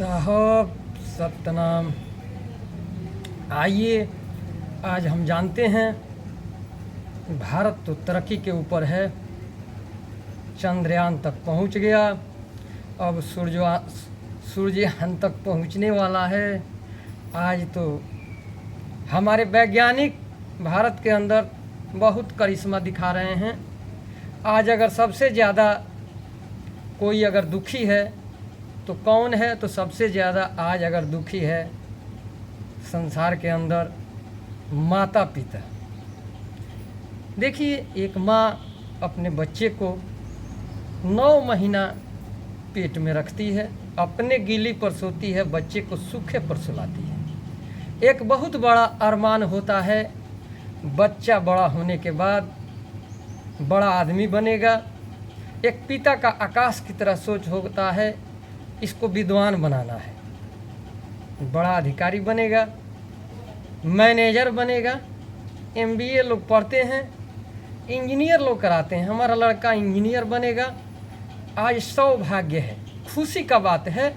साहब सतनाम। आइए आज हम जानते हैं भारत तो तरक्की के ऊपर है, चंद्रयान तक पहुंच गया, अब सूर्ययान तक पहुंचने वाला है। आज तो हमारे वैज्ञानिक भारत के अंदर बहुत करिश्मा दिखा रहे हैं। आज अगर सबसे ज़्यादा कोई अगर दुखी है तो कौन है? तो सबसे ज़्यादा आज अगर दुखी है संसार के अंदर माता पिता। देखिए, एक माँ अपने बच्चे को 9 महीना पेट में रखती है, अपने गीली पर सोती है, बच्चे को सूखे पर सुलाती है। एक बहुत बड़ा अरमान होता है बच्चा बड़ा होने के बाद बड़ा आदमी बनेगा। एक पिता का आकाश की तरह सोच होता है, इसको विद्वान बनाना है, बड़ा अधिकारी बनेगा, मैनेजर बनेगा। MBA लोग पढ़ते हैं, इंजीनियर लोग कराते हैं, हमारा लड़का इंजीनियर बनेगा। आज सौभाग्य है, खुशी का बात है।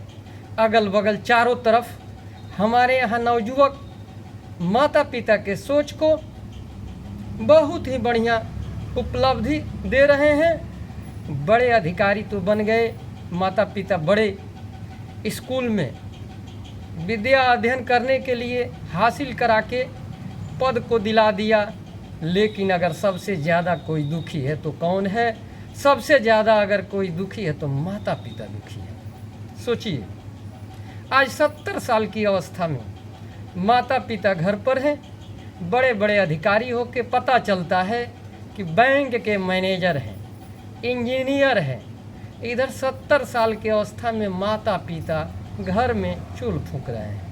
अगल बगल चारों तरफ हमारे यहाँ नवयुवक माता पिता के सोच को बहुत ही बढ़िया उपलब्धि दे रहे हैं। बड़े अधिकारी तो बन गए, माता पिता बड़े स्कूल में विद्या अध्ययन करने के लिए हासिल करा के पद को दिला दिया। लेकिन अगर सबसे ज़्यादा कोई दुखी है तो कौन है? सबसे ज़्यादा अगर कोई दुखी है तो माता पिता दुखी है। सोचिए, आज 70 साल की अवस्था में माता पिता घर पर हैं, बड़े बड़े अधिकारी हो के पता चलता है कि बैंक के मैनेजर हैं, इंजीनियर हैं। इधर 70 साल की अवस्था में माता पिता घर में चूल फूंक रहे हैं,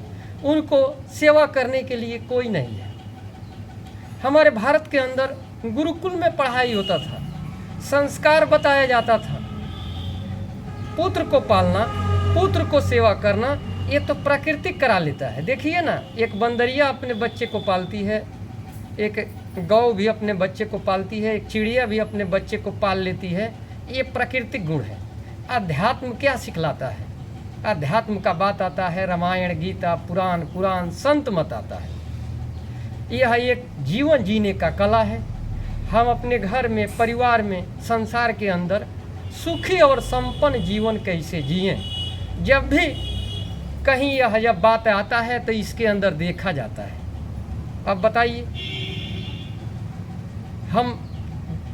उनको सेवा करने के लिए कोई नहीं है। हमारे भारत के अंदर गुरुकुल में पढ़ाई होता था, संस्कार बताया जाता था, पुत्र को पालना, पुत्र को सेवा करना, ये तो प्राकृतिक करा लेता है। देखिए ना, एक बंदरिया अपने बच्चे को पालती है, एक गौ भी अपने बच्चे को पालती है, एक चिड़िया भी अपने बच्चे को पाल लेती है। ये प्राकृतिक गुण है। अध्यात्म क्या सिखलाता है? अध्यात्म का बात आता है रामायण, गीता, पुराण, कुरान, संत मत आता है। यह एक जीवन जीने का कला है। हम अपने घर में, परिवार में, संसार के अंदर सुखी और संपन्न जीवन कैसे जिएं, जब भी कहीं यह बात आता है तो इसके अंदर देखा जाता है। अब बताइए, हम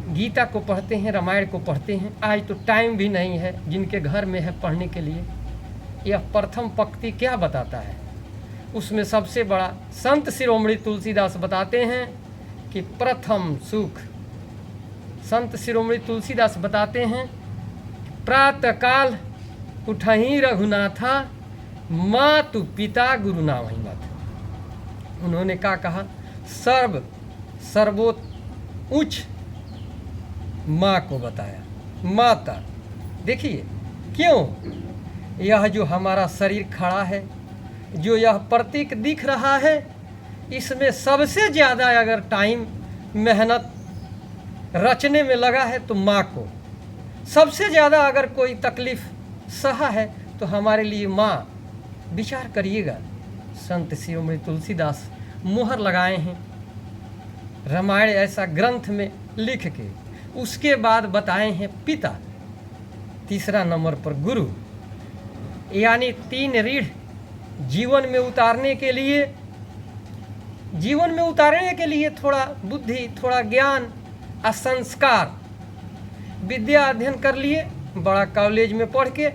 गीता को पढ़ते हैं, रामायण को पढ़ते हैं, आज तो टाइम भी नहीं है जिनके घर में है पढ़ने के लिए। यह प्रथम पंक्ति क्या बताता है? उसमें सबसे बड़ा संत शिरोमणि तुलसीदास बताते हैं कि प्रथम सुख। संत शिरोमणि तुलसीदास बताते हैं, प्रातःकाल उठहि रघुनाथा, मातु पिता गुरु नाम ही मत। उन्होंने क्या कहा? सर्वोच्च माँ को बताया, माता। देखिए क्यों? यह जो हमारा शरीर खड़ा है, जो यह प्रतीक दिख रहा है, इसमें सबसे ज़्यादा अगर टाइम मेहनत रचने में लगा है तो माँ को। सबसे ज़्यादा अगर कोई तकलीफ़ सहा है तो हमारे लिए माँ। विचार करिएगा, संत शिरोमणि तुलसीदास मुहर लगाए हैं रामायण ऐसा ग्रंथ में लिख के। उसके बाद बताए हैं पिता, तीसरा नंबर पर गुरु। यानी 3 रीढ़ जीवन में उतारने के लिए थोड़ा बुद्धि, थोड़ा ज्ञान और संस्कार। विद्या अध्ययन कर लिए बड़ा कॉलेज में पढ़ के,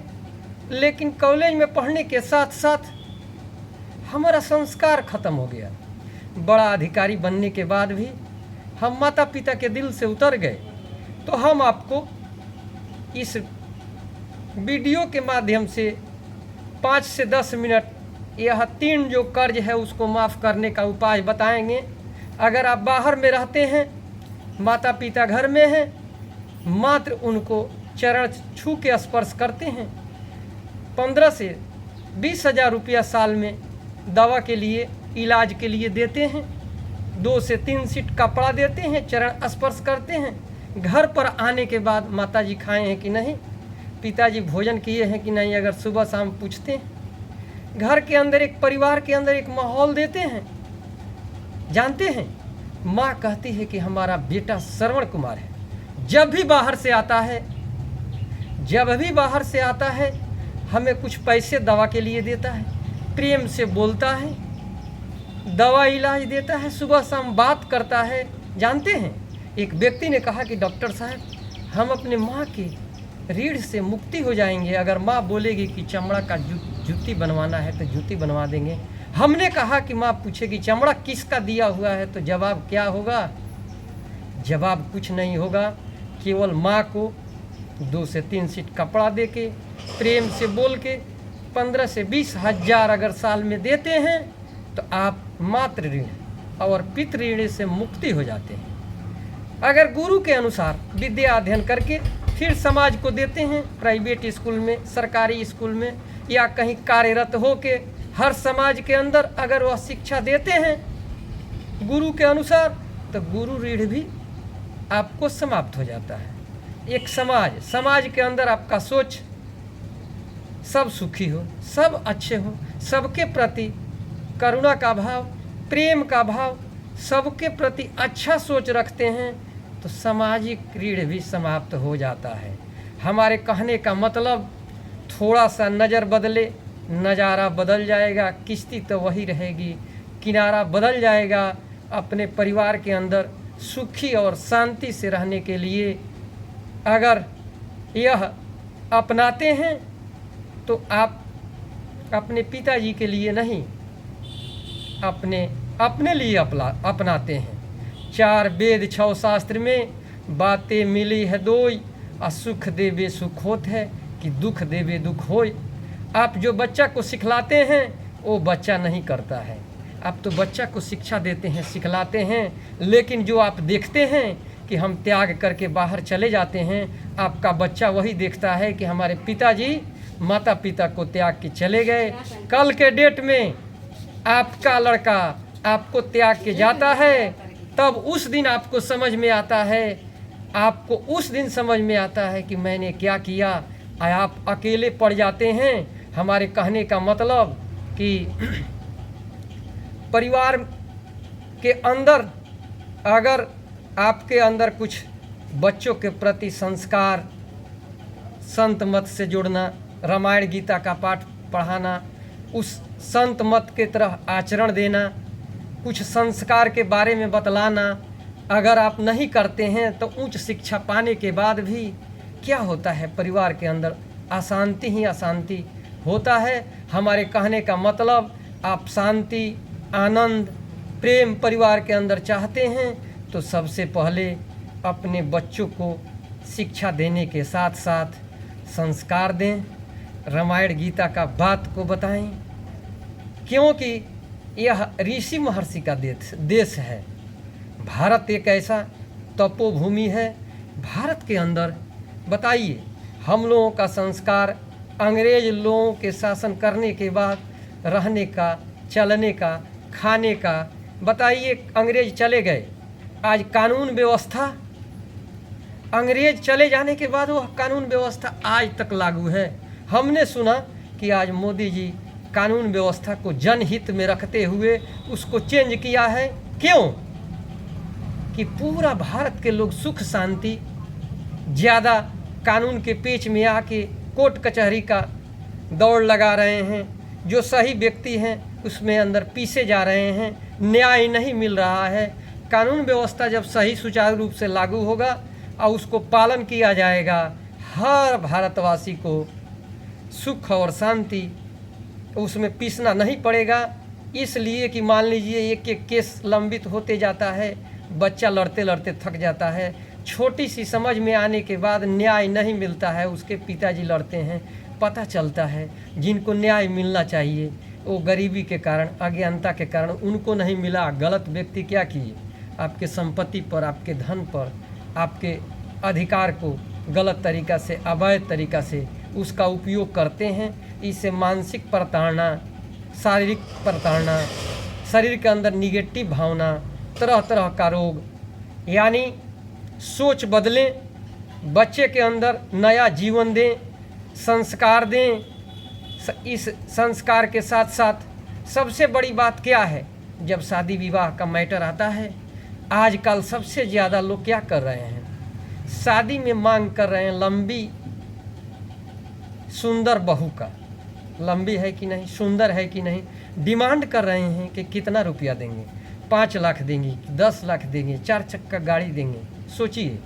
लेकिन कॉलेज में पढ़ने के साथ साथ हमारा संस्कार खत्म हो गया। बड़ा अधिकारी बनने के बाद भी हम माता पिता के दिल से उतर गए। तो हम आपको इस वीडियो के माध्यम से 5 से 10 मिनट यह 3 जो कर्ज है उसको माफ़ करने का उपाय बताएंगे। अगर आप बाहर में रहते हैं, माता पिता घर में हैं, मात्र उनको चरण छू के स्पर्श करते हैं, 15 से 20 हज़ार रुपया साल में दवा के लिए, इलाज के लिए देते हैं, 2 से 3 सीट कपड़ा देते हैं, चरण स्पर्श करते हैं। घर पर आने के बाद माताजी खाए हैं कि नहीं, पिताजी भोजन किए हैं कि नहीं, अगर सुबह शाम पूछते हैं, घर के अंदर, एक परिवार के अंदर एक माहौल देते हैं। जानते हैं, माँ कहती है कि हमारा बेटा श्रवण कुमार है, जब भी बाहर से आता है हमें कुछ पैसे दवा के लिए देता है, प्रेम से बोलता है, दवा इलाज देता है, सुबह शाम बात करता है। जानते हैं, एक व्यक्ति ने कहा कि डॉक्टर साहब, हम अपने माँ की रीढ़ से मुक्ति हो जाएंगे अगर माँ बोलेगी कि चमड़ा का जूती बनवाना है तो जूती बनवा देंगे। हमने कहा कि माँ पूछेगी चमड़ा किसका दिया हुआ है तो जवाब क्या होगा? जवाब कुछ नहीं होगा, केवल माँ को 2 से 3 सीट कपड़ा दे के, प्रेम से बोल के 15 से 20 हज़ार अगर साल में देते हैं तो आप मातृ ऋण और पितृ ऋण से मुक्ति हो जाते हैं। अगर गुरु के अनुसार विद्या अध्ययन करके फिर समाज को देते हैं, प्राइवेट स्कूल में, सरकारी स्कूल में या कहीं कार्यरत हो के हर समाज के अंदर अगर वह शिक्षा देते हैं गुरु के अनुसार, तो गुरु ऋण भी आपको समाप्त हो जाता है। एक समाज के अंदर आपका सोच सब सुखी हो, सब अच्छे हो, सबके प्रति करुणा का भाव, प्रेम का भाव, सबके प्रति अच्छा सोच रखते हैं तो सामाजिक ऋण भी समाप्त हो जाता है। हमारे कहने का मतलब, थोड़ा सा नज़र बदले नज़ारा बदल जाएगा, किश्ती तो वही रहेगी, किनारा बदल जाएगा। अपने परिवार के अंदर सुखी और शांति से रहने के लिए अगर यह अपनाते हैं तो आप अपने पिताजी के लिए नहीं, अपने लिए अपनाते हैं। 4 वेद 6 शास्त्र में बातें मिली है दोई, सुख देवे सुख होत है कि दुख देवे दुख होय। आप जो बच्चा को सिखलाते हैं वो बच्चा नहीं करता है, आप तो बच्चा को शिक्षा देते हैं, सिखलाते हैं, लेकिन जो आप देखते हैं कि हम त्याग करके बाहर चले जाते हैं, आपका बच्चा वही देखता है कि हमारे पिताजी माता पिता को त्याग के चले गए। कल के डेट में आपका लड़का आपको त्याग के जाता है, तब उस दिन आपको समझ में आता है कि मैंने क्या किया। आप अकेले पड़ जाते हैं। हमारे कहने का मतलब कि परिवार के अंदर अगर आपके अंदर कुछ बच्चों के प्रति संस्कार, संत मत से जुड़ना, रामायण गीता का पाठ पढ़ाना, उस संत मत के तरह आचरण देना, कुछ संस्कार के बारे में बतलाना, अगर आप नहीं करते हैं तो उच्च शिक्षा पाने के बाद भी क्या होता है, परिवार के अंदर अशांति ही अशांति होता है। हमारे कहने का मतलब, आप शांति, आनंद, प्रेम परिवार के अंदर चाहते हैं तो सबसे पहले अपने बच्चों को शिक्षा देने के साथ साथ संस्कार दें, रामायण गीता का बात को बताएं, क्योंकि यह ऋषि महर्षि का देश है। भारत एक ऐसा तपोभूमि है। भारत के अंदर बताइए, हम लोगों का संस्कार अंग्रेज लोगों के शासन करने के बाद रहने का, चलने का, खाने का, बताइए, अंग्रेज चले गए, आज कानून व्यवस्था, अंग्रेज चले जाने के बाद वह कानून व्यवस्था आज तक लागू है। हमने सुना कि आज मोदी जी कानून व्यवस्था को जनहित में रखते हुए उसको चेंज किया है। क्यों? कि पूरा भारत के लोग सुख शांति, ज़्यादा कानून के पेच में आके कोर्ट कचहरी का दौड़ लगा रहे हैं। जो सही व्यक्ति हैं उसमें अंदर पीसे जा रहे हैं, न्याय नहीं मिल रहा है। कानून व्यवस्था जब सही सुचारू रूप से लागू होगा और उसको पालन किया जाएगा, हर भारतवासी को सुख और शांति, उसमें पीसना नहीं पड़ेगा। इसलिए कि मान लीजिए एक एक केस लंबित होते जाता है, बच्चा लड़ते लड़ते थक जाता है, छोटी सी समझ में आने के बाद न्याय नहीं मिलता है, उसके पिताजी लड़ते हैं, पता चलता है जिनको न्याय मिलना चाहिए वो गरीबी के कारण, अज्ञानता के कारण उनको नहीं मिला। गलत व्यक्ति क्या किए, आपके संपत्ति पर, आपके धन पर, आपके अधिकार को गलत तरीक़ा से, अवैध तरीक़ा से उसका उपयोग करते हैं। इससे मानसिक प्रताड़ना, शारीरिक प्रताड़ना, शरीर के अंदर निगेटिव भावना, तरह तरह का रोग। यानी सोच बदलें, बच्चे के अंदर नया जीवन दें, संस्कार दें, इस संस्कार के साथ साथ सबसे बड़ी बात क्या है, जब शादी विवाह का मैटर आता है, आजकल सबसे ज़्यादा लोग क्या कर रहे हैं, शादी में मांग कर रहे हैं लंबी सुंदर बहू का। लंबी है कि नहीं, सुंदर है कि नहीं, डिमांड कर रहे हैं कि कितना रुपया देंगे, 5 लाख देंगे, 10 लाख देंगे, 4 चक्का गाड़ी देंगे। सोचिए,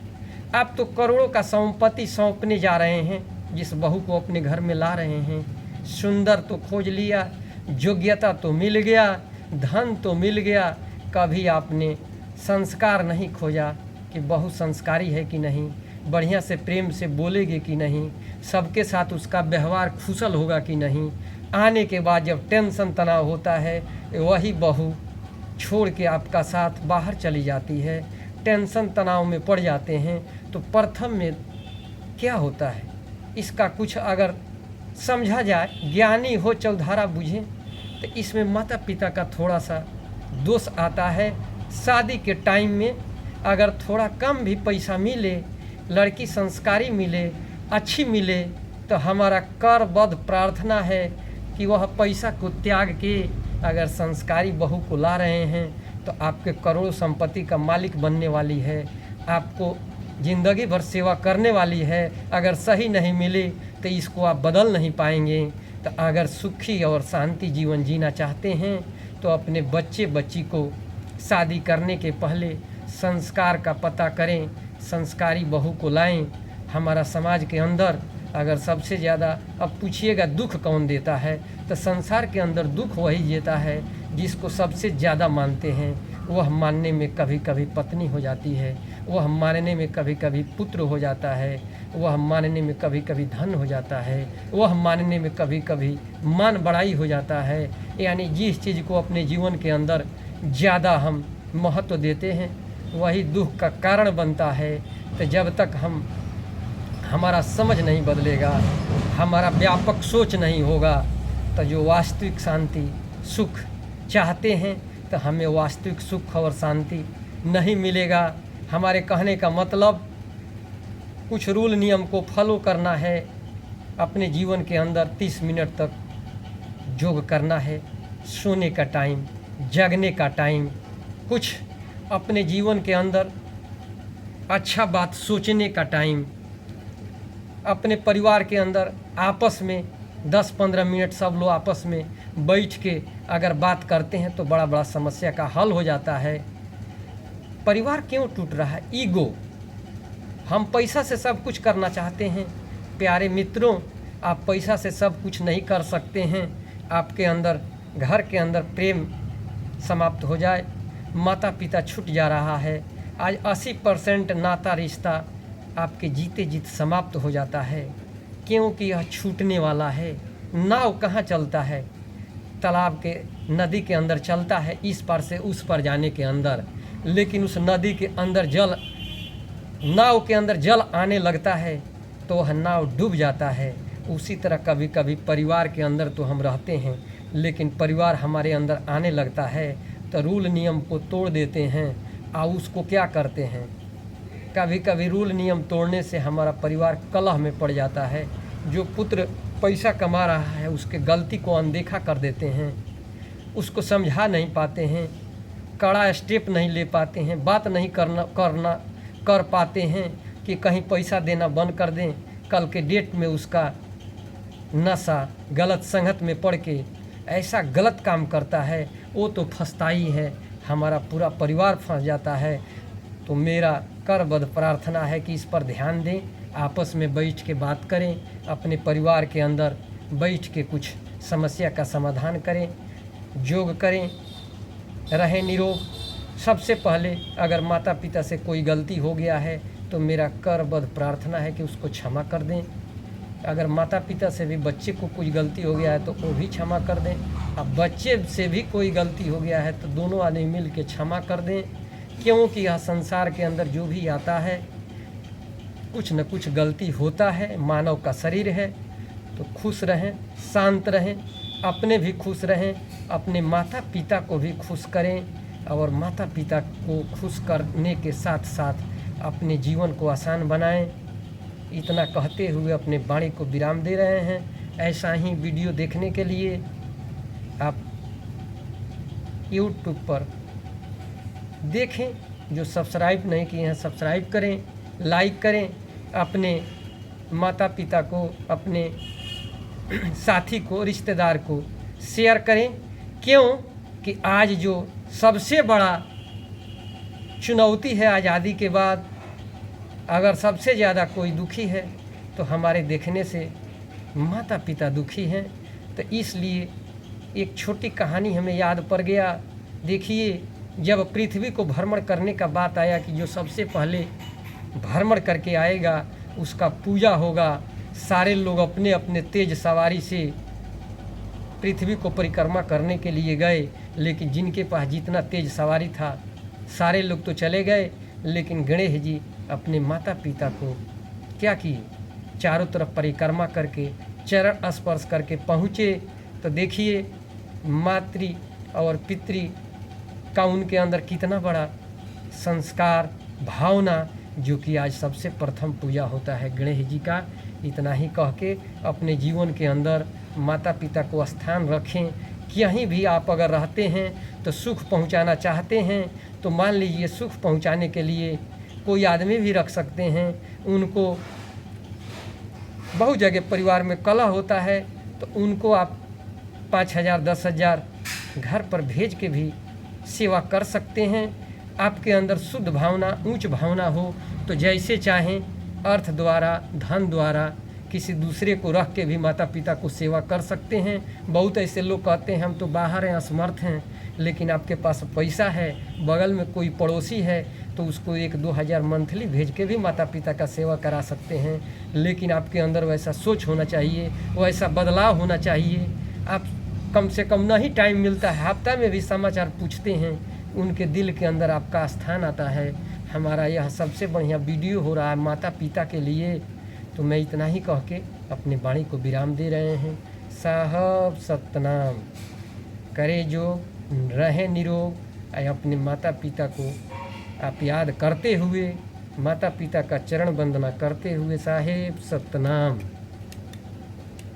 आप तो करोड़ों का संपत्ति सौंपने जा रहे हैं, जिस बहू को अपने घर में ला रहे हैं। सुंदर तो खोज लिया, योग्यता तो मिल गया, धन तो मिल गया, कभी आपने संस्कार नहीं खोजा कि बहू संस्कारी है कि नहीं, बढ़िया से प्रेम से बोलेगी कि नहीं, सबके साथ उसका व्यवहार खुशल होगा कि नहीं। आने के बाद जब टेंशन तनाव होता है, वही बहू छोड़ के आपका साथ बाहर चली जाती है, टेंशन तनाव में पड़ जाते हैं। तो प्रथम में क्या होता है, इसका कुछ अगर समझा जाए, ज्ञानी हो चौधारा बुझे, तो इसमें माता पिता का थोड़ा सा दोष आता है। शादी के टाइम में अगर थोड़ा कम भी पैसा मिले, लड़की संस्कारी मिले, अच्छी मिले, तो हमारा करबद्ध प्रार्थना है कि वह पैसा को त्याग के अगर संस्कारी बहू को ला रहे हैं, तो आपके करोड़ों संपत्ति का मालिक बनने वाली है, आपको ज़िंदगी भर सेवा करने वाली है। अगर सही नहीं मिले तो इसको आप बदल नहीं पाएंगे। तो अगर सुखी और शांति जीवन जीना चाहते हैं, तो अपने बच्चे बच्ची को शादी करने के पहले संस्कार का पता करें, संस्कारी बहू को लाएं। हमारा समाज के अंदर अगर सबसे ज़्यादा, अब पूछिएगा दुख कौन देता है, तो संसार के अंदर दुख वही देता है जिसको सबसे ज़्यादा मानते हैं। वह मानने में कभी कभी पत्नी हो जाती है, वह मानने में कभी कभी पुत्र हो जाता है, वह मानने में कभी कभी धन हो जाता है, वह मानने में कभी कभी मान बढ़ाई हो जाता है। यानी जिस चीज़ को अपने जीवन के अंदर ज़्यादा हम महत्व देते हैं, वही दुख का कारण बनता है। तो जब तक हमारा समझ नहीं बदलेगा, हमारा व्यापक सोच नहीं होगा, तो जो वास्तविक शांति सुख चाहते हैं, तो हमें वास्तविक सुख और शांति नहीं मिलेगा। हमारे कहने का मतलब कुछ रूल नियम को फॉलो करना है, अपने जीवन के अंदर 30 मिनट तक योग करना है, सोने का टाइम, जगने का टाइम, कुछ अपने जीवन के अंदर अच्छा बात सोचने का टाइम, अपने परिवार के अंदर आपस में 10-15 मिनट सब लोग आपस में बैठ के अगर बात करते हैं, तो बड़ा बड़ा समस्या का हल हो जाता है। परिवार क्यों टूट रहा है? ईगो। हम पैसा से सब कुछ करना चाहते हैं। प्यारे मित्रों, आप पैसा से सब कुछ नहीं कर सकते हैं। आपके अंदर, घर के अंदर प्रेम समाप्त हो जाए, माता पिता छूट जा रहा है। आज 80% नाता रिश्ता आपके जीते जीत समाप्त हो जाता है, क्योंकि यह छूटने वाला है। नाव कहाँ चलता है? तालाब के, नदी के अंदर चलता है, इस पार से उस पार जाने के अंदर। लेकिन उस नदी के अंदर जल, नाव के अंदर जल आने लगता है तो वह नाव डूब जाता है। उसी तरह कभी कभी परिवार के अंदर तो हम रहते हैं, लेकिन परिवार हमारे अंदर आने लगता है तो रूल नियम को तोड़ देते हैं। और उसको क्या करते हैं, कभी कभी रूल नियम तोड़ने से हमारा परिवार कलह में पड़ जाता है। जो पुत्र पैसा कमा रहा है, उसके गलती को अनदेखा कर देते हैं, उसको समझा नहीं पाते हैं, कड़ा स्टेप नहीं ले पाते हैं, बात नहीं कर पाते हैं कि कहीं पैसा देना बंद कर दें, कल के डेट में उसका नशा, गलत संगत में पड़ के ऐसा गलत काम करता है, वो तो फंसता ही है, हमारा पूरा परिवार फंस जाता है। तो मेरा करबद्ध प्रार्थना है कि इस पर ध्यान दें, आपस में बैठ के बात करें, अपने परिवार के अंदर बैठ के कुछ समस्या का समाधान करें, योग करें, रहें निरोग। सबसे पहले अगर माता पिता से कोई गलती हो गया है तो मेरा करबद्ध प्रार्थना है कि उसको क्षमा कर दें। अगर माता पिता से भी बच्चे को कुछ गलती हो गया है तो वो भी क्षमा कर दें। अब बच्चे से भी कोई गलती हो गया है तो दोनों आदमी मिल के क्षमा कर दें, क्योंकि यह संसार के अंदर जो भी आता है कुछ न कुछ गलती होता है, मानव का शरीर है। तो खुश रहें, शांत रहें, अपने भी खुश रहें, अपने माता पिता को भी खुश करें और माता पिता को खुश करने के साथ साथ अपने जीवन को आसान बनाएं। इतना कहते हुए अपने वाणी को विराम दे रहे हैं। ऐसा ही वीडियो देखने के लिए आप यूट्यूब पर देखें। जो सब्सक्राइब नहीं किए हैं सब्सक्राइब करें, लाइक करें, अपने माता पिता को, अपने साथी को, रिश्तेदार को शेयर करें। क्यों कि आज जो सबसे बड़ा चुनौती है आज़ादी के बाद, अगर सबसे ज़्यादा कोई दुखी है तो हमारे देखने से माता पिता दुखी हैं। तो इसलिए एक छोटी कहानी हमें याद पड़ गया। देखिए, जब पृथ्वी को भ्रमण करने का बात आया कि जो सबसे पहले भ्रमण करके आएगा उसका पूजा होगा, सारे लोग अपने अपने तेज सवारी से पृथ्वी को परिक्रमा करने के लिए गए। लेकिन जिनके पास जितना तेज सवारी था सारे लोग तो चले गए, लेकिन गणेश जी अपने माता पिता को क्या किए, चारों तरफ परिक्रमा करके चरण स्पर्श करके पहुँचे। तो देखिए मातृ और पितृ का उनके अंदर कितना बड़ा संस्कार, भावना, जो कि आज सबसे प्रथम पूजा होता है गणेश जी का। इतना ही कह के अपने जीवन के अंदर माता पिता को स्थान रखें। कहीं भी आप अगर रहते हैं तो सुख पहुंचाना चाहते हैं तो मान लीजिए सुख पहुंचाने के लिए कोई आदमी भी रख सकते हैं। उनको बहुत जगह परिवार में कलह होता है तो उनको आप 5,000 10,000 घर पर भेज के भी सेवा कर सकते हैं। आपके अंदर शुद्ध भावना, ऊंच भावना हो तो जैसे चाहें अर्थ द्वारा, धन द्वारा किसी दूसरे को रख के भी माता पिता को सेवा कर सकते हैं। बहुत ऐसे लोग कहते हैं हम तो बाहर हैं, असमर्थ हैं, लेकिन आपके पास पैसा है, बगल में कोई पड़ोसी है तो उसको 1-2 हज़ार मंथली भेज के भी माता पिता का सेवा करा सकते हैं। लेकिन आपके अंदर वैसा सोच होना चाहिए, वैसा बदलाव होना चाहिए। आप कम से कम नहीं टाइम मिलता है, हफ्ता में भी समाचार पूछते हैं, उनके दिल के अंदर आपका स्थान आता है। हमारा यह सबसे बढ़िया वीडियो हो रहा है माता पिता के लिए। तो मैं इतना ही कह के अपने वाणी को विराम दे रहे हैं। साहब सतनाम। करे जो रहे निरोग। अपने माता पिता को आप याद करते हुए, माता पिता का चरण वंदना करते हुए, साहेब सतनाम।